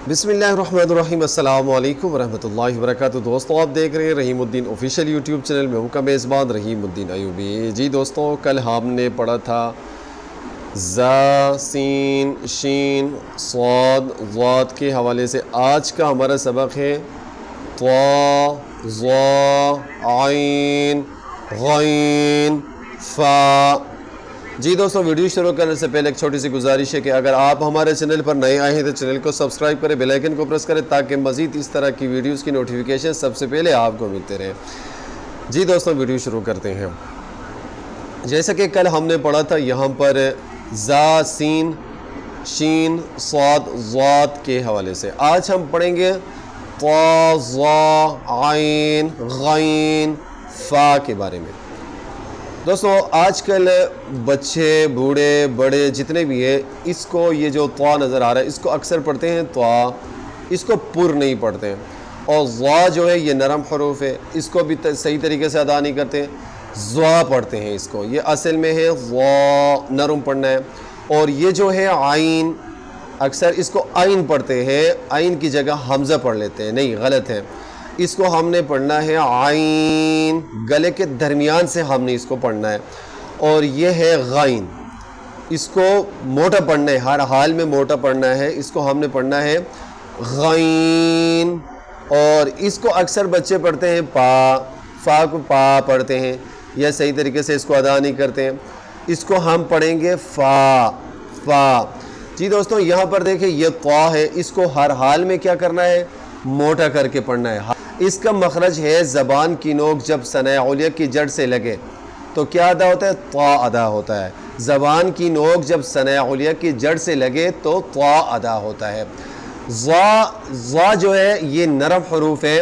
बिस्मिल्लाहिर्रहमानिर्रहीम। अस्सलाम वालेकुम वरहमतुल्लाहि वबरकातुहू। दोस्तों, आप देख रहे हैं रहीम उद्दीन ऑफिशियल यूट्यूब चैनल में। उनका मेज़बान रहीम उद्दीन अयूबी। जी दोस्तों, कल हमने पढ़ा था ज़ा, सीन, शीन, स्वाद, ज़ाद के हवाले से। आज का हमारा सबक है ता, ज़ा, आइन, गैन, फ़ा। जी दोस्तों, वीडियो शुरू करने से पहले एक छोटी सी गुजारिश है कि अगर आप हमारे चैनल पर नए आए हैं तो चैनल को सब्सक्राइब करें, बेल आइकन को प्रेस करें ताकि मज़ीद इस तरह की वीडियोस की नोटिफिकेशन सबसे पहले आपको मिलते रहे। जी दोस्तों, वीडियो शुरू करते हैं। जैसा कि कल हमने पढ़ा था यहाँ पर ज़ा, सीन, शीन, स्वाद, ज़ाद के हवाले से। आज हम पढ़ेंगे ता, ज़ा, आइन, गैन, फ़ा के बारे में। दोस्तों, आजकल बच्चे, बूढ़े, बड़े जितने भी हैं, इसको ये जो ता नज़र आ रहा है इसको अक्सर पढ़ते हैं ता, इसको पुर नहीं पढ़ते हैं। और ज़ा जो है ये नरम हरूफ है, इसको भी सही तरीके से अदा नहीं करते, ज़ा पढ़ते हैं इसको। ये असल में है ज़ा, नरम पढ़ना है। और ये जो है आइन, अक्सर इसको आइन पढ़ते हैं, आइन की जगह हमज़ा पढ़ लेते हैं। नहीं, गलत है। इसको हमने पढ़ना है आइन, गले के दरमियान से हमने इसको पढ़ना है। और ये है गैन, इसको मोटा पढ़ना है, हर हाल में मोटा पढ़ना है। इसको हमने पढ़ना है गैन। और इसको अक्सर बच्चे पढ़ते हैं पा, फ़ा को पा पढ़ते हैं या सही तरीके से इसको अदा नहीं करते हैं। इसको हम पढ़ेंगे फ़ा, फ़ा। जी दोस्तों, यहाँ पर देखें ये ता है, इसको हर हाल में क्या करना है, मोटा करके पढ़ना है। इसका मखरज है ज़बान की नोक जब सना उलिया की जड़ से लगे तो क्या अदा होता है, ता अदा होता है। ज़बान की नोक जब सना उलिया की जड़ से लगे तो ता अदा होता है। ज़ा जो है ये नरम हरूफ है।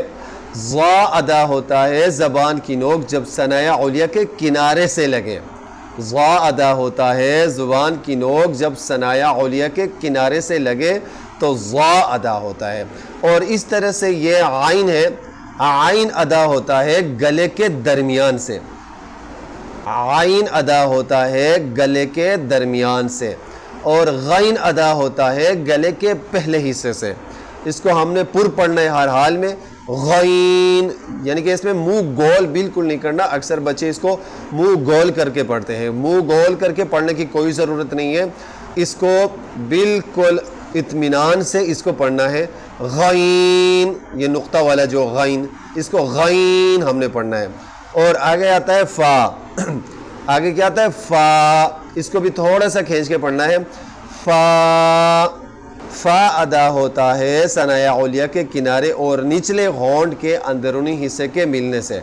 ज़ा अदा होता है ज़बान की नोक जब सना उलिया के किनारे से लगे। ज़ा अदा होता है ज़ुबान की नोक जब सनाया उलिया के किनारे से लगे तो ज़ा अदा होता है। और इस तरह से ये आइन है, आइन अदा होता है गले के दरमियान से। आइन अदा होता है गले के दरमियान से। और गैन अदा होता है गले के पहले हिस्से से। इसको हमने पुर पढ़ना है हर हाल में। गैन यानी कि इसमें मुंह गोल बिल्कुल नहीं करना। अक्सर बच्चे इसको मुंह गोल करके पढ़ते हैं। मुंह गोल करके पढ़ने की कोई ज़रूरत नहीं है। इसको बिल्कुल इत्मीनान से इसको पढ़ना है। गैन, ये नुक्ता वाला जो गैन, इसको गैन हमने पढ़ना है। और आगे आता है फ़ा। आगे क्या आता है, फ़ा। इसको भी थोड़ा सा खींच के पढ़ना है। फ़ा, फ़ा अदा होता है सनाया उलिया के किनारे और निचले होंठ के अंदरूनी हिस्से के मिलने से।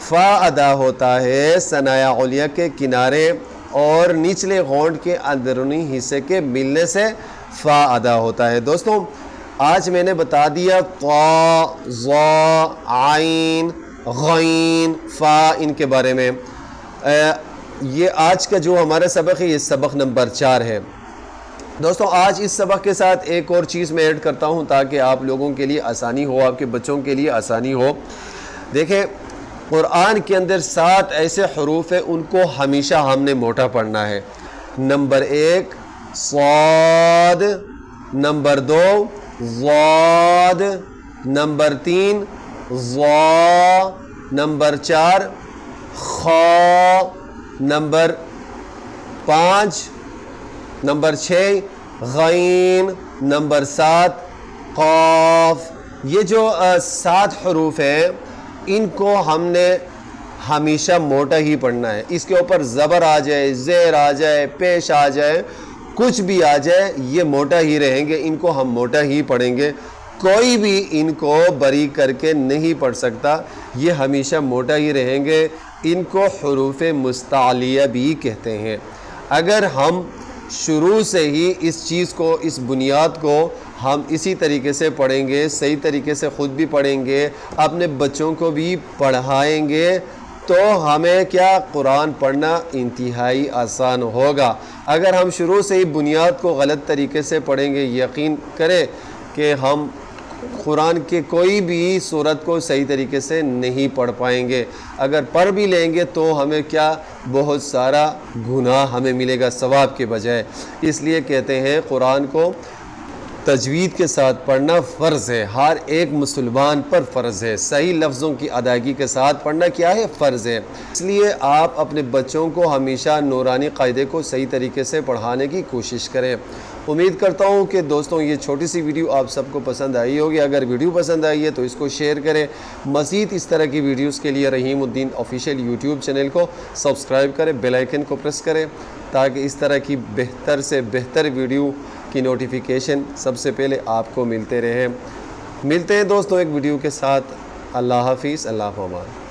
फ़ा अदा होता है सनाया उलिया के किनारे और निचले होंठ के अंदरूनी हिस्से के मिलने से फ़ा अदा होता है। दोस्तों, आज मैंने बता दिया ता, ज़ा, आइन, गैन, फ़ा इनके बारे में। ये आज का जो हमारा सबक है ये सबक नंबर 4 है। दोस्तों, आज इस सबक के साथ एक और चीज़ मैं ऐड करता हूँ ताकि आप लोगों के लिए आसानी हो, आपके बच्चों के लिए आसानी हो। देखें, कुरान के अंदर 7 ऐसे हरूफ हैं, उनको हमेशा हमने मोटा पढ़ना है। नंबर 1 स्वाद, नंबर 2 ज़ाद, नंबर 3 ज़ा, नंबर 4 खा, नंबर 5, नंबर 6 गैन, नंबर 7 क़ाफ़। ये जो 7 हरूफ हैं इनको हमने हमेशा मोटा ही पढ़ना है। इसके ऊपर ज़बर आ जाए, ज़ेर आ जाए, पेश आ जाए, कुछ भी आ जाए, ये मोटा ही रहेंगे। इनको हम मोटा ही पढ़ेंगे। कोई भी इनको बरी करके नहीं पढ़ सकता, ये हमेशा मोटा ही रहेंगे। इनको हुरूफ़ मुस्तालिया भी कहते हैं। अगर हम शुरू से ही इस चीज़ को, इस बुनियाद को हम इसी तरीके से पढ़ेंगे, सही तरीके से ख़ुद भी पढ़ेंगे, अपने बच्चों को भी पढ़ाएंगे, तो हमें क्या कुरान पढ़ना इंतहाई आसान होगा। अगर हम शुरू से ही बुनियाद को गलत तरीके से पढ़ेंगे, यकीन करें कि हम कुरान के कोई भी सूरत को सही तरीके से नहीं पढ़ पाएंगे। अगर पढ़ भी लेंगे तो हमें क्या, बहुत सारा गुनाह हमें मिलेगा सवाब के बजाय। इसलिए कहते हैं कुरान को تجوید کے ساتھ پڑھنا فرض ہے، ہر ایک مسلمان پر فرض ہے۔ صحیح لفظوں کی ادائیگی کے ساتھ پڑھنا کیا ہے؟ فرض ہے۔ اس لیے آپ اپنے بچوں کو ہمیشہ نورانی قاعدے کو صحیح طریقے سے پڑھانے کی کوشش کریں۔ امید کرتا ہوں کہ دوستوں یہ چھوٹی سی ویڈیو آپ سب کو پسند آئی ہوگی۔ اگر ویڈیو پسند آئی ہے تو اس کو شیئر کریں۔ مزید اس طرح کی ویڈیوز کے لیے رحیم الدین آفیشیل یوٹیوب چینل کو سبسکرائب کریں، بیل آئیکن کو پریس کریں تاکہ اس طرح کی بہتر سے بہتر ویڈیو کی نوٹیفیکیشن سب سے پہلے آپ کو ملتے رہیں۔ ملتے ہیں دوستوں ایک ویڈیو کے ساتھ۔ اللہ حافظ، اللہ امان۔